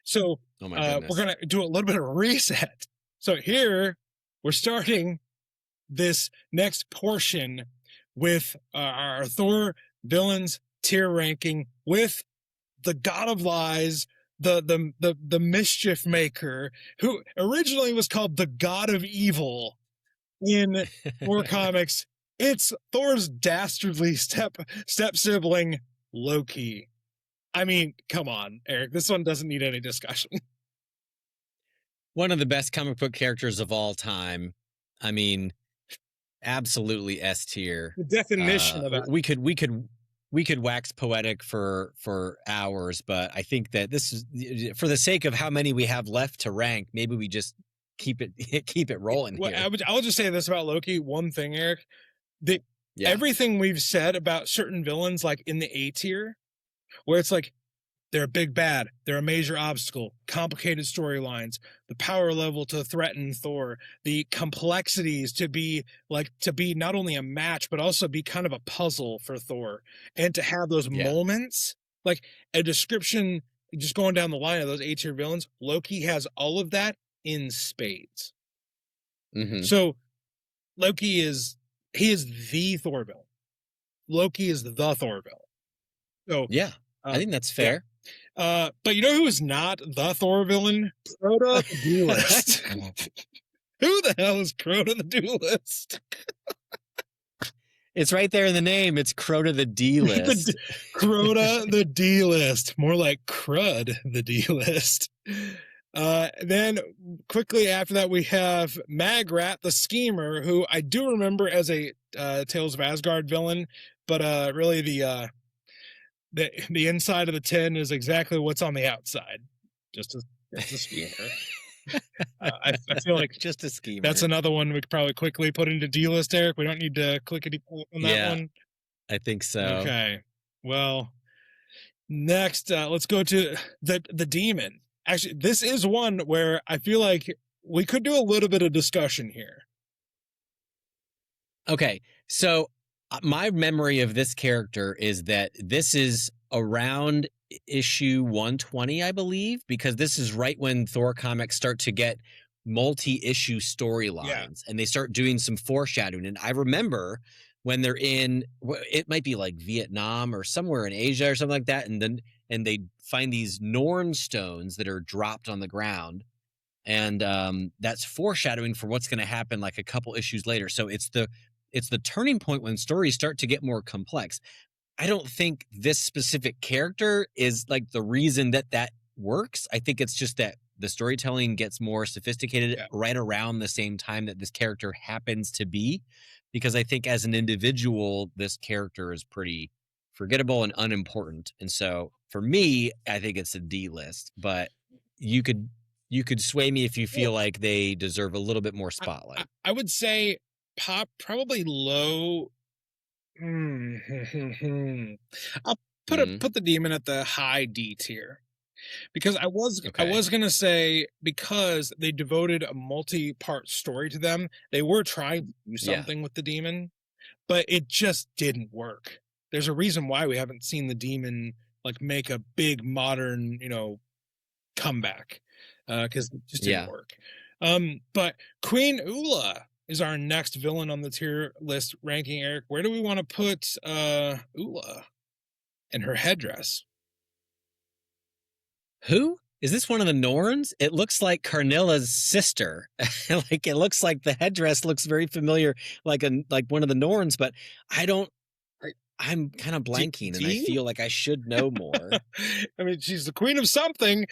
So Oh my we're goodness. going to do a little bit of a reset. So here we're starting this next portion with our Thor villains tier ranking with the God of Lies, the mischief maker, who originally was called the God of Evil in Thor comics. It's Thor's dastardly step sibling, Loki. I mean, come on, Eric. This one doesn't need any discussion. One of the best comic book characters of all time. I mean, absolutely S tier. The definition of that. We could wax poetic for hours, but I think that this is, for the sake of how many we have left to rank, maybe we just keep it rolling here. I'll just say this about Loki. One thing, Eric, that everything we've said about certain villains, like in the A tier, where it's like they're a big bad, they're a major obstacle, complicated storylines, the power level to threaten Thor, the complexities to be not only a match, but also be kind of a puzzle for Thor. And to have those moments, like a description, just going down the line of those A tier villains, Loki has all of that in spades. Mm-hmm. So Loki is the Thor villain. Loki is the Thor villain. So yeah, I think that's fair. Yeah. But you know who is not the Thor villain? Crota the Duelist. Who the hell is Crota the Duelist? It's right there in the name. It's Crota the D-list. Crota the D-list. More like Crud the D-list. Then quickly after that, we have Magrat the Schemer, who I do remember as a Tales of Asgard villain, but really the inside of the tin is exactly what's on the outside. Just a schemer. I feel like just a schemer. That's another one we could probably quickly put into D-list, Eric. We don't need to clickety on that one. I think so. Okay. Well, next, let's go to the demon. Actually, this is one where I feel like we could do a little bit of discussion here. Okay, so my memory of this character is that this is around issue 120, I believe, because this is right when Thor comics start to get multi-issue storylines and they start doing some foreshadowing. And I remember when they're in, it might be like Vietnam or somewhere in Asia or something like that, and they find these Norn stones that are dropped on the ground, and that's foreshadowing for what's going to happen like a couple issues later. So it's the turning point when stories start to get more complex. I don't think this specific character is like the reason that works. I think it's just that the storytelling gets more sophisticated right around the same time that this character happens to be, because I think as an individual, this character is pretty forgettable and unimportant. And so for me, I think it's a D-list, but you could sway me if you feel like they deserve a little bit more spotlight. I would say probably low. I'll put the demon at the high D tier, because I was gonna say, because they devoted a multi-part story to them, they were trying to do something with the demon, but it just didn't work. There's a reason why we haven't seen the demon like make a big modern, comeback, because it just didn't work. But Queen Ula is our next villain on the tier list ranking, Eric. Where do we want to put Ula and her headdress? Who? Is this one of the Norns? It looks like Carnilla's sister. Like, it looks like the headdress looks very familiar, like one of the Norns, but I'm kind of blanking, and I feel like I should know more. I mean, she's the queen of something,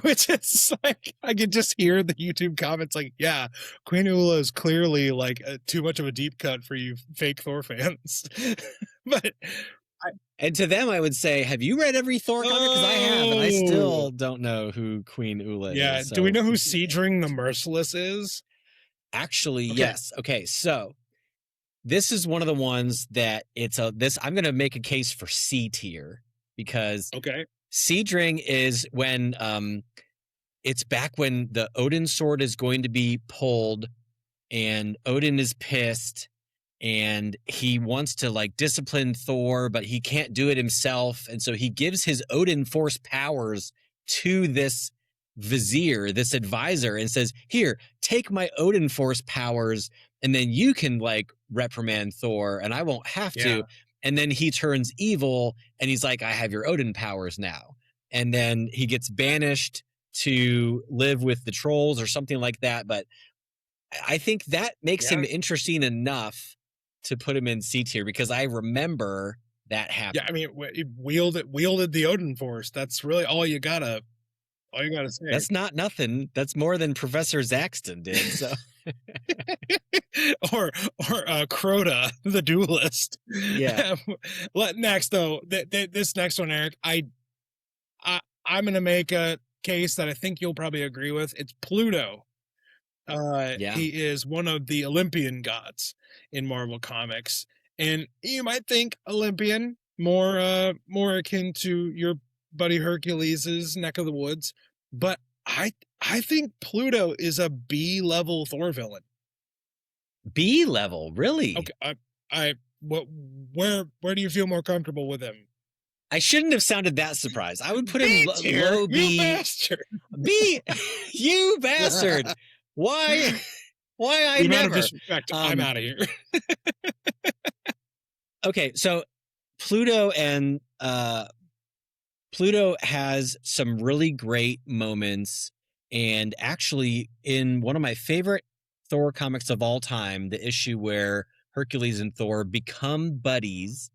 which is like, I can just hear the YouTube comments like, yeah, Queen Ula is clearly like too much of a deep cut for you fake Thor fans. But and to them, I would say, have you read every Thor comic? Because I have, and I still don't know who Queen Ula is. Yeah, do we know who Seedring the Merciless is? Actually, yes. Okay, so this is one of the ones that I'm going to make a case for C tier, because Seedring is when it's back when the Odin sword is going to be pulled, and Odin is pissed, and he wants to like discipline Thor, but he can't do it himself, and so he gives his Odin force powers to this vizier, this advisor, and says, "Here, take my Odin Force powers, and then you can like reprimand Thor, and I won't have Yeah. to." And then he turns evil, and he's like, "I have your Odin powers now." And then he gets banished to live with the trolls or something like that. But I think that makes Yeah. him interesting enough to put him in C tier because I remember that happened. Yeah, I mean, it wielded the Odin Force. That's really all you gotta say. That's not nothing. That's more than Professor Zaxton did. So or Crota, the duelist. yeah, Next though, this next one, Eric, I'm gonna make a case that I think you'll probably agree with. It's Pluto. yeah. He is one of the Olympian gods in Marvel Comics, and you might think Olympian more akin to your buddy Hercules's neck of the woods, but I think Pluto is a B level Thor villain. B level, really? Okay, what where do you feel more comfortable with him? I shouldn't have sounded that surprised. I would put him B tier, low you B. bastard. B, you bastard! Why? Why I The amount never? of disrespect. I'm out of here. Okay, so Pluto and Pluto has some really great moments, and actually, in one of my favorite Thor comics of all time, the issue where Hercules and Thor become buddies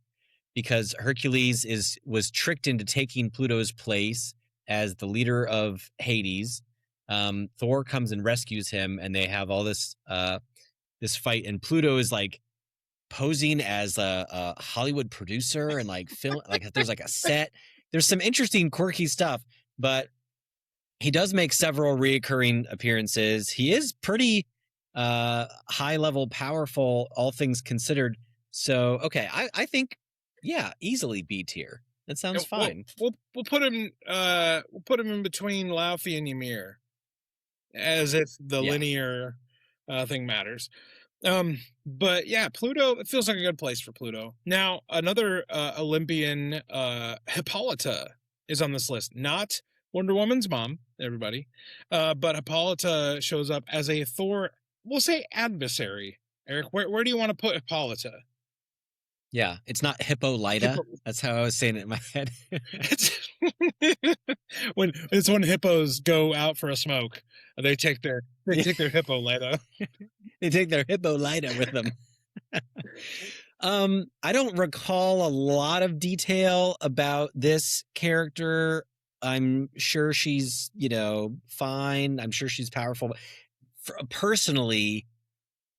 because Hercules was tricked into taking Pluto's place as the leader of Hades. Thor comes and rescues him, and they have all this this fight. And Pluto is like posing as a Hollywood producer and like film. Like there's like a set. There's some interesting, quirky stuff, but he does make several reoccurring appearances. He is pretty high level, powerful, all things considered. So okay, I think yeah, easily B tier. That sounds fine. We'll put him in between Laufey and Ymir, as if the linear thing matters. But yeah, Pluto, it feels like a good place for Pluto. Now, another Olympian, Hippolyta, is on this list. Not Wonder Woman's mom, everybody, but Hippolyta shows up as a Thor, we'll say adversary. Eric, where do you want to put Hippolyta? Yeah, it's not Hippolyta. That's how I was saying it in my head. when hippos go out for a smoke, they take their Hippolyta. They take their Hippolyta with them. I don't recall a lot of detail about this character. I'm sure she's, fine. I'm sure she's powerful. Personally,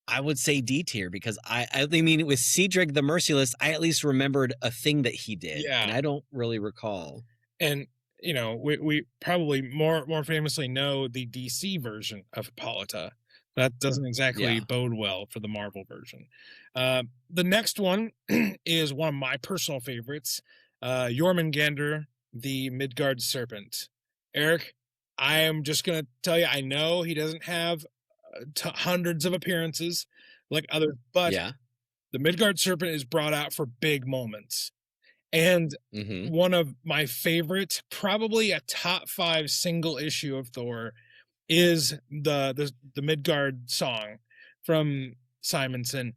I would say D tier because I mean, with Cedric the Merciless, I at least remembered a thing that he did, and I don't really recall. And we probably more famously know the DC version of Hippolyta. That doesn't exactly bode well for the Marvel version. The next one is one of my personal favorites, Jormungandr, the Midgard Serpent. Eric, I am just going to tell you, I know he doesn't have hundreds of appearances like others, but the Midgard Serpent is brought out for big moments. And one of my favorite, probably a top 5 single issue of Thor, is the Midgard song from Simonson.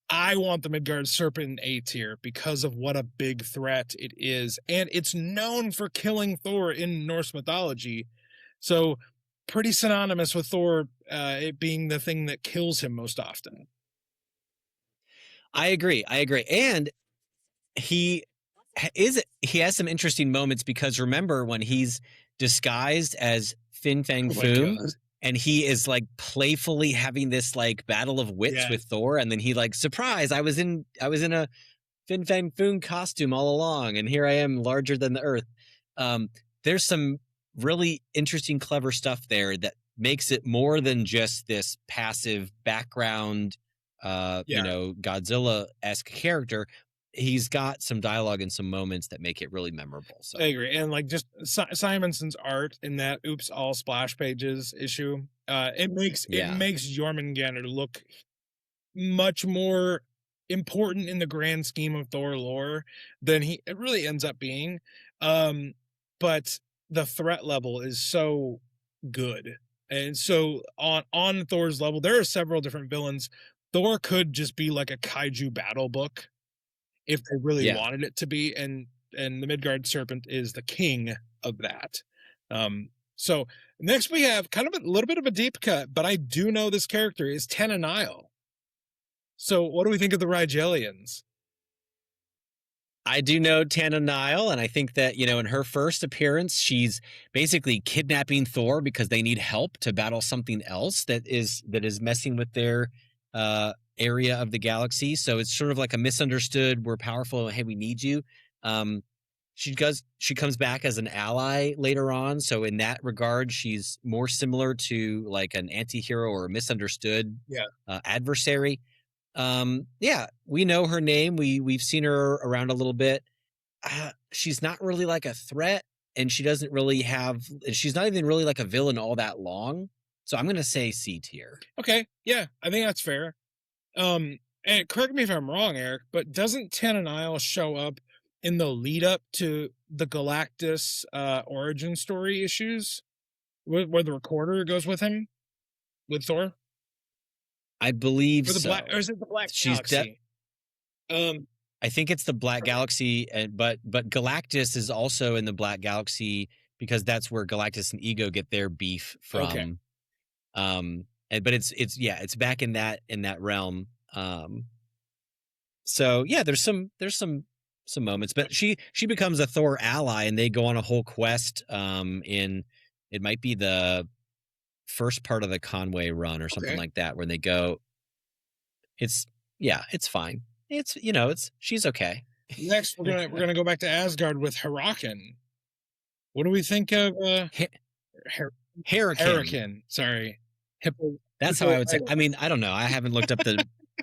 I want the Midgard Serpent in A tier because of what a big threat it is, and it's known for killing Thor in Norse mythology. So pretty synonymous with Thor, it being the thing that kills him most often. I agree. And he has some interesting moments because remember when he's disguised as Fin Fang Foom and he is like playfully having this like battle of wits with Thor, and then he like, surprise, I was in a Fin Fang Foom costume all along, and here I am larger than the earth. There's some really interesting, clever stuff there that makes it more than just this passive background, Godzilla-esque character. He's got some dialogue and some moments that make it really memorable. So. I agree. And like just Simonson's art in that Oops All Splash Pages issue, it makes Jormungandr look much more important in the grand scheme of Thor lore than it really ends up being. But the threat level is so good. And so on Thor's level, there are several different villains. Thor could just be like a kaiju battle book if they really Yeah. wanted it to be, and the Midgard Serpent is the king of that. So next we have kind of a little bit of a deep cut, but I do know this character is Tananile. So what do we think of the Rigelians? I do know Tananile, and I think that, in her first appearance, she's basically kidnapping Thor because they need help to battle something else that is messing with their area of the galaxy. So it's sort of like a misunderstood, we're powerful, hey, we need you. She comes back as an ally later on. So in that regard, she's more similar to like an anti-hero or a misunderstood adversary. Yeah, we know her name. We've seen her around a little bit. She's not really like a threat, and she's not even really like a villain all that long. So I'm gonna say C tier. Okay, yeah, I think that's fair. And correct me if I'm wrong, Eric, but doesn't Tananile show up in the lead up to the Galactus origin story issues, where the Recorder goes with him, with Thor? I believe Or the so. or is it the Black Galaxy? I think it's the Black Galaxy, but Galactus is also in the Black Galaxy because that's where Galactus and Ego get their beef from. Okay. But it's back in that realm. So yeah, there's some moments, but she becomes a Thor ally, and they go on a whole quest. It might be the first part of the Conway run or something like that, where they go. It's fine. She's okay. Next, we're gonna go back to Asgard with Hurricane. What do we think of Hurricane? Sorry, That's how I would say. I mean, I don't know. I haven't looked up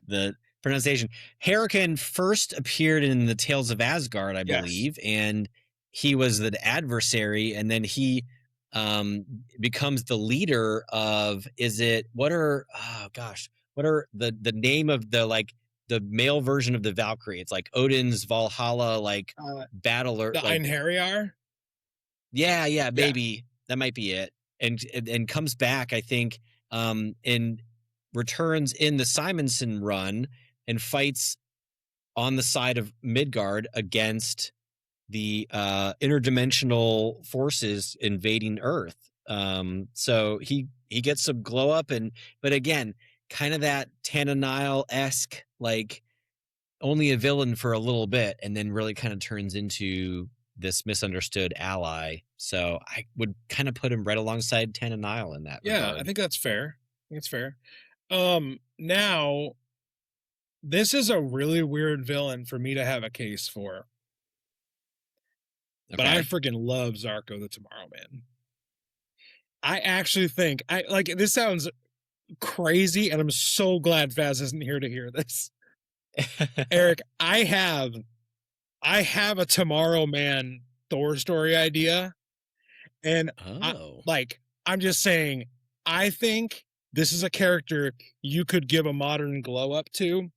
the pronunciation. Hurricane first appeared in the Tales of Asgard, I believe, and he was the adversary, and then he becomes the leader of. What are the name of the male version of the Valkyrie? It's like Odin's Valhalla, battler. The Einherjar? Yeah, maybe. That might be it. And comes back, I think, and returns in the Simonson run and fights on the side of Midgard against the interdimensional forces invading Earth. So he gets some glow up, but again, kind of that Tananile-esque, only a villain for a little bit, and then really kind of turns into this misunderstood ally. So I would kind of put him right alongside Tananile in that regard. I think that's fair. It's fair. Now, this is a really weird villain for me to have a case for. Okay. But I freaking love Zarko the Tomorrow Man. I actually think this sounds crazy, and I'm so glad Vaz isn't here to hear this. Eric, I have a Tomorrow Man Thor story idea, and I'm just saying, I think this is a character you could give a modern glow up to,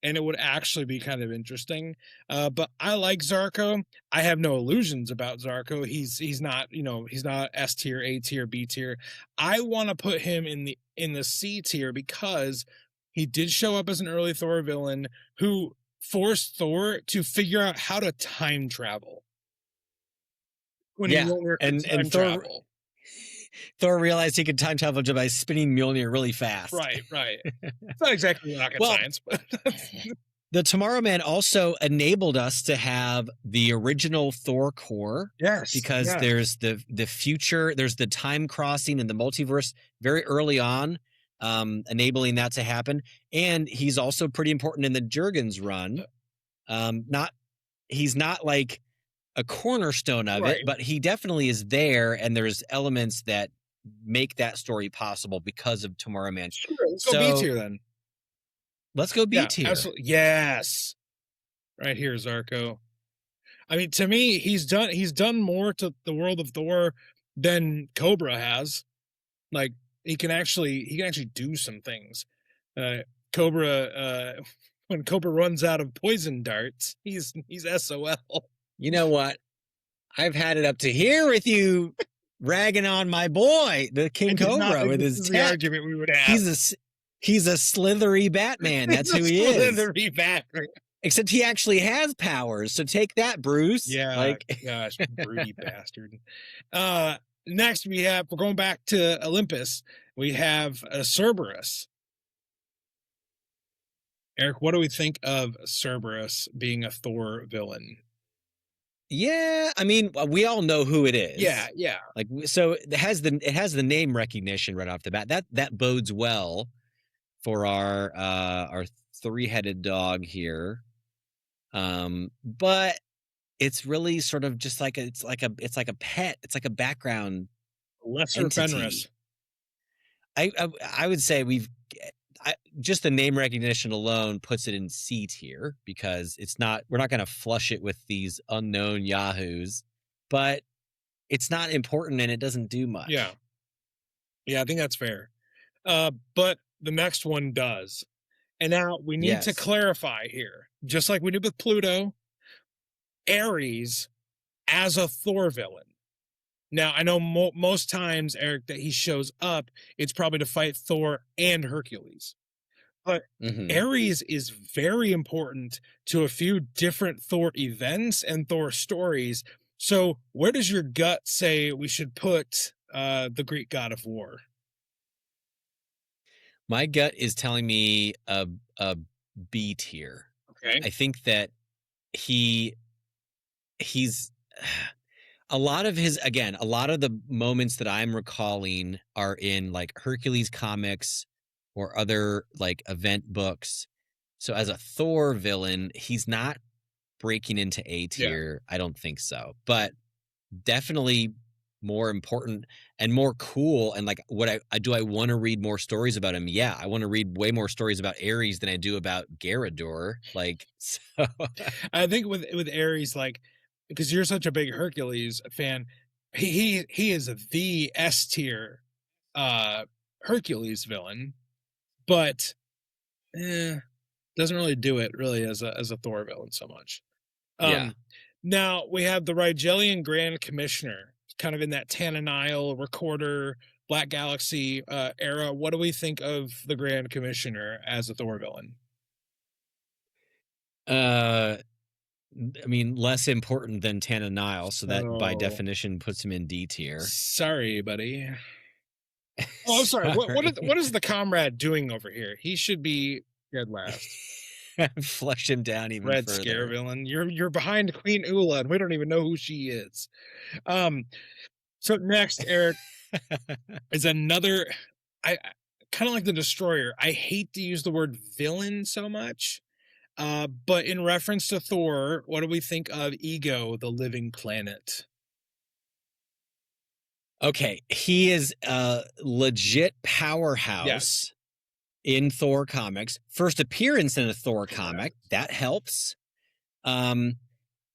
and it would actually be kind of interesting. But I like Zarko. I have no illusions about Zarko. He's not, he's not S tier, A tier, B tier. I want to put him in the C tier because he did show up as an early Thor villain who forced Thor to figure out how to time travel. And Thor realized he could time travel by spinning Mjolnir really fast. Right. It's not exactly rocket science, but the Tomorrow Man also enabled us to have the original Thor core. Yes. Because there's the future, there's the time crossing and the multiverse very early on, enabling that to happen. And he's also pretty important in the Jurgens run. He's not like a cornerstone of it, but he definitely is there, and there's elements that make that story possible because of Tomorrow Man. Sure, let's go B tier then. Let's go B tier. Absolutely. Yes. Right here, Zarko. I mean, to me, he's done more to the world of Thor than Cobra has. He can actually do some things. Cobra, when Cobra runs out of poison darts, he's SOL. You know what? I've had it up to here with you, ragging on my boy, the King Cobra, with his the argument we would have. He's a slithery Batman. That's who he is. Slithery Batman. Except he actually has powers. So take that, Bruce. Yeah, gosh, broody bastard. Next we're going back to Olympus. We have Cerberus. Eric, what do we think of Cerberus being a Thor villain? Yeah, I mean, we all know who it is. Yeah. Like, so it has the name recognition right off the bat. That bodes well for our three-headed dog here. But it's really sort of just like it's like a pet. It's like a background lesser Fenris. I would say just the name recognition alone puts it in C tier, because we're not going to flush it with these unknown yahoos, but it's not important and it doesn't do much. Yeah, I think that's fair. But the next one does. And now we need to clarify here, just like we did with Pluto, Ares as a Thor villain. Now, I know most times, Eric, that he shows up, it's probably to fight Thor and Hercules. But Ares is very important to a few different Thor events and Thor stories. So where does your gut say we should put the Greek god of war? My gut is telling me a B tier. Okay. I think that he's a lot of the moments that I'm recalling are in like Hercules comics or other like event books. So as a Thor villain, he's not breaking into A tier. Yeah. I don't think so, but definitely more important and more cool. And like, I want to read more stories about him? Yeah, I want to read way more stories about Ares than I do about Garador. Like, so I think with Ares, like, because you're such a big Hercules fan, he is the S tier Hercules villain, but doesn't really do it really as a Thor villain so much. Now we have the Rigelian Grand Commissioner, kind of in that Tananile Recorder, Black Galaxy era. What do we think of the Grand Commissioner as a Thor villain? I mean, less important than Tananile, so that by definition puts him in D tier. Sorry, buddy. Oh, I'm sorry. What is the comrade doing over here? He should be dead last. Flush him down even Red further. Scare villain. You're behind Queen Ula, and we don't even know who she is. So next, Eric, is another. I kind of like the Destroyer. I hate to use the word villain so much. But in reference to Thor, what do we think of Ego, the living planet? Okay, he is a legit powerhouse in Thor comics. First appearance in a Thor comic, that helps.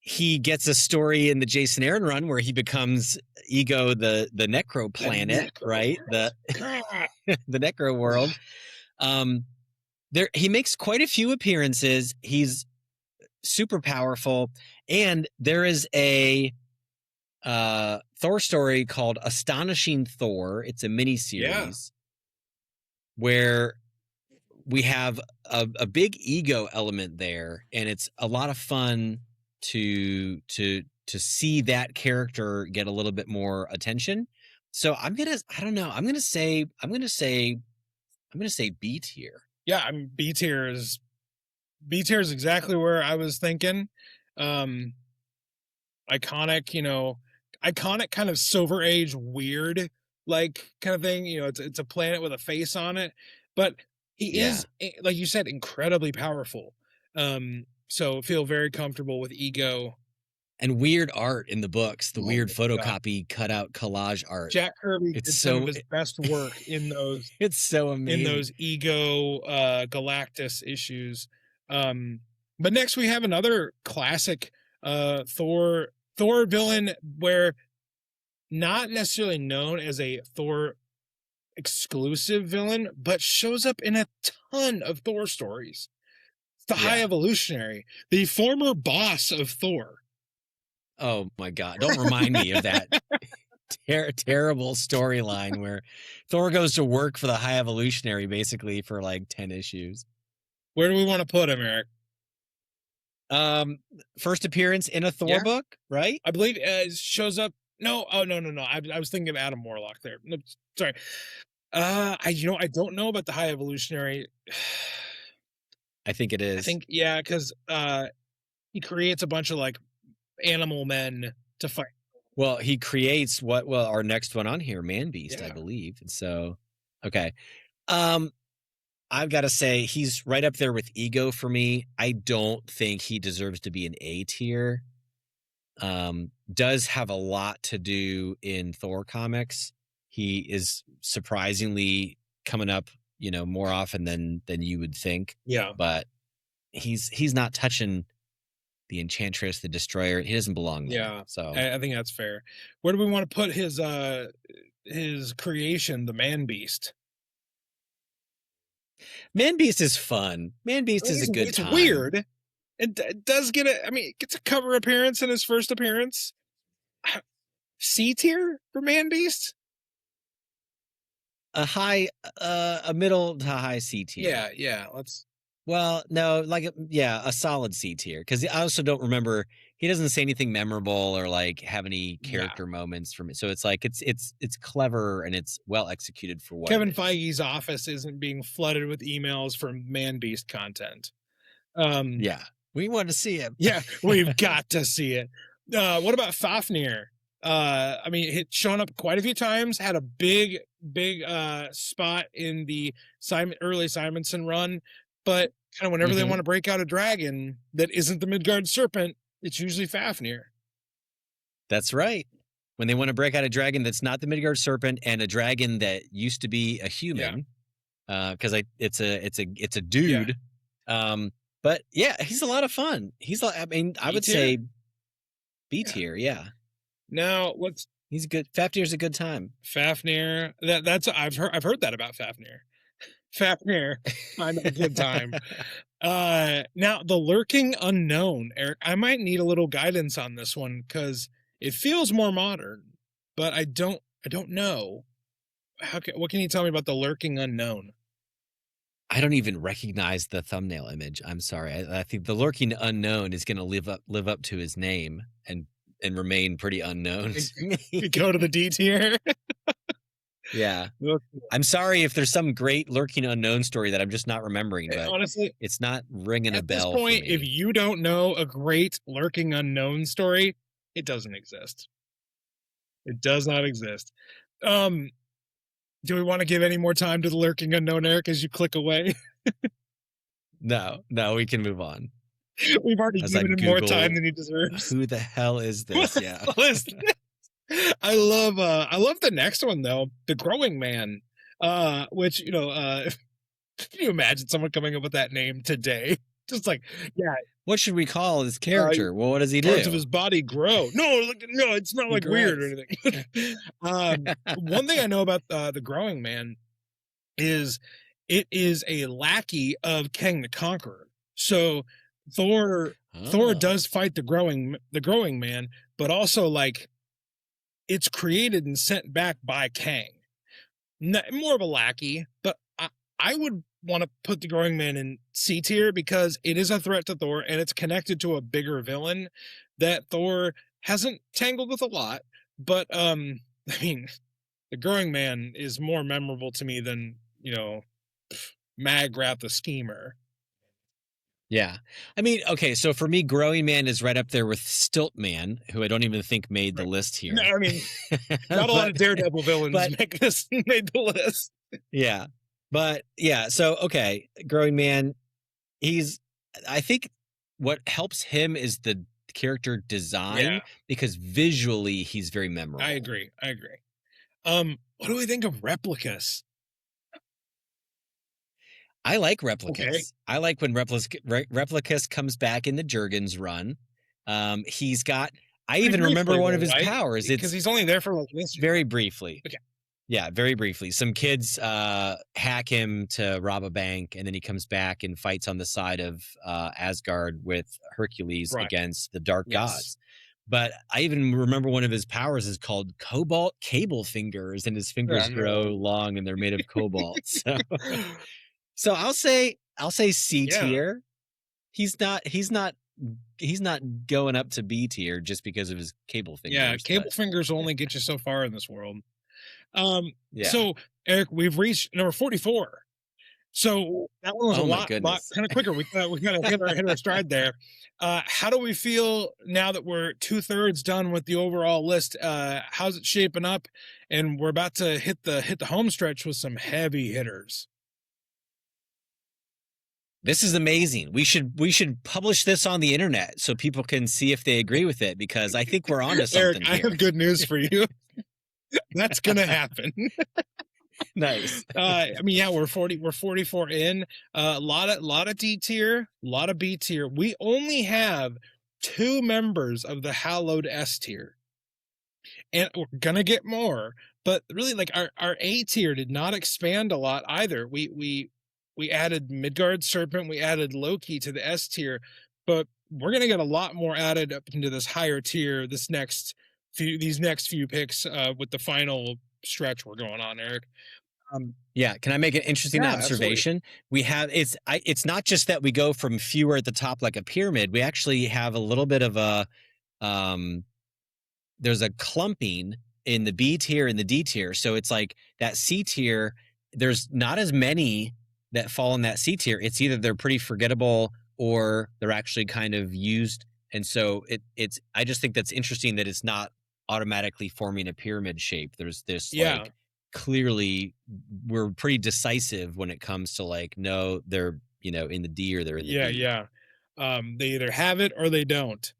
He gets a story in the Jason Aaron run where he becomes Ego, the Necro planet, right? The Necro world. He makes quite a few appearances. He's super powerful, and there is a Thor story called Astonishing Thor. It's a miniseries where we have a big ego element there, and it's a lot of fun to see that character get a little bit more attention. So I'm gonna say B tier. Yeah, I mean, B tier is exactly where I was thinking. Iconic, kind of Silver Age weird like kind of thing. It's a planet with a face on it, but he is, like you said, incredibly powerful. So feel very comfortable with Ego. And weird art in the books, the weird photocopy cutout collage art. Jack Kirby did some of his best work in those. It's so amazing. In those Ego Galactus issues. But next we have another classic Thor villain, where not necessarily known as a Thor exclusive villain, but shows up in a ton of Thor stories. It's the High Evolutionary, the former boss of Thor. Oh my God. Don't remind me of that. terrible storyline where Thor goes to work for the High Evolutionary basically for like 10 issues. Where do we want to put him, Eric? First appearance in a Thor book, right? I believe shows up. No, no. I was thinking of Adam Warlock there. No, sorry. I don't know about the High Evolutionary. I think it is. I think because he creates a bunch of like animal men to fight. Well, he creates our next one on here, Man Beast, I believe. And so, okay. I've got to say he's right up there with Ego for me. I don't think he deserves to be an A tier. Does have a lot to do in Thor comics. He is surprisingly coming up, more often than you would think. Yeah. But he's not touching the Enchantress, the Destroyer. He doesn't belong there. Yeah. So I think that's fair. Where do we want to put his creation, the Man Beast? Man Beast is fun. Man Beast is a good time. It's weird. It does get it gets a cover appearance in his first appearance. C tier for Man Beast? A middle to high C tier. Yeah. Well, no, a solid C tier. Because I also don't remember, he doesn't say anything memorable or like have any character moments from it. So it's like it's clever and it's well executed for what Kevin Feige's office isn't being flooded with emails from Man Beast content. Yeah, we want to see it. Yeah, we've got to see it. What about Fafnir? It's shown up quite a few times. Had a big spot in the early Simonson run, but kind of whenever they want to break out a dragon that isn't the Midgard Serpent, it's usually Fafnir. That's right. When they want to break out a dragon that's not the Midgard Serpent and a dragon that used to be a human, because it's a dude. Yeah. But yeah, he's a lot of fun. I would say B tier. Yeah. Now he's good. Fafnir's a good time. Fafnir. I've heard that about Fafnir. Fafnir, I'm a good time. Now the Lurking Unknown, Eric. I might need a little guidance on this one because it feels more modern, but I don't know. What can you tell me about the Lurking Unknown? I don't even recognize the thumbnail image. I'm sorry. I think the Lurking Unknown is going to live up to his name and remain pretty unknown to me. You go to the D tier. Yeah. I'm sorry if there's some great Lurking Unknown story that I'm just not remembering, but honestly, it's not ringing a bell. At this point, if you don't know a great Lurking Unknown story, it doesn't exist. It does not exist. Do we want to give any more time to the Lurking Unknown, Eric, as you click away? No, we can move on. We've already given him more time than he deserves. Who the hell is this? Yeah. I love the next one though, the Growing Man. Which can you imagine someone coming up with that name today? Just like, yeah. What should we call this character? Well, what does he do? Parts of his body grow. No, it's not like weird or anything. One thing I know about the Growing Man is it is a lackey of Kang the Conqueror. So Thor does fight the growing man, but also like it's created and sent back by Kang. More of a lackey, but I would want to put the Growing Man in C tier because it is a threat to Thor and it's connected to a bigger villain that Thor hasn't tangled with a lot. But the Growing Man is more memorable to me than Magrat the Schemer. Yeah. Okay, so for me, Growing Man is right up there with Stilt Man, who I don't even think made the list here. No, not a lot of Daredevil villains made the list. Yeah. But yeah, so okay, Growing Man, I think what helps him is the character design because visually he's very memorable. I agree. What do we think of Replicas? I like Replicas. Okay. I like when Replicas comes back in the Jurgens run. He's got. I even remember one of his powers. Because he's only there for like this. Very briefly. Okay. Yeah, very briefly. Some kids hack him to rob a bank, and then he comes back and fights on the side of Asgard with Hercules against the Dark Gods. But I even remember one of his powers is called Cobalt Cable Fingers, and his Yeah, fingers grow no. long and they're made of cobalt. So I'll say C Yeah. tier. He's not going up to B tier just because of his cable Yeah, fingers. cable But fingers only get you so far in this world. yeah. So Eric, we've reached number 44. So that one was a Oh my lot goodness. kind of quicker. We kind of hit our stride there. How do we feel now that we're 2/3 done with the overall list? How's it shaping up? And we're about to hit the home stretch with some heavy hitters. This is amazing. We should publish this on the internet so people can see if they agree with it, because I think we're onto Eric, something I here. have good news for you. That's gonna happen. Nice. I mean, yeah, we're 44 in. A lot of D tier, a lot of B tier. We only have 2 members of the hallowed S tier. And we're gonna get more, but really, like, our A tier did not expand a lot either. We added Midgard Serpent, we added Loki to the S tier, but we're gonna get a lot more added up into this higher tier these next few picks with the final stretch we're going on, Eric. Yeah, can I make an interesting Yeah, absolutely. observation? We have it's not just that we go from fewer at the top like a pyramid. We actually have a little bit of a um there's a clumping in the B tier and the D tier. So it's like that C tier, there's not as many that fall in that C tier. It's either they're pretty forgettable or they're actually kind of used. And so it's I just think that's interesting that it's not automatically forming a pyramid shape. There's this Yeah, like clearly we're pretty decisive when it comes to like, no, they're in the D or they're in the yeah, B. yeah. They either have it or they don't.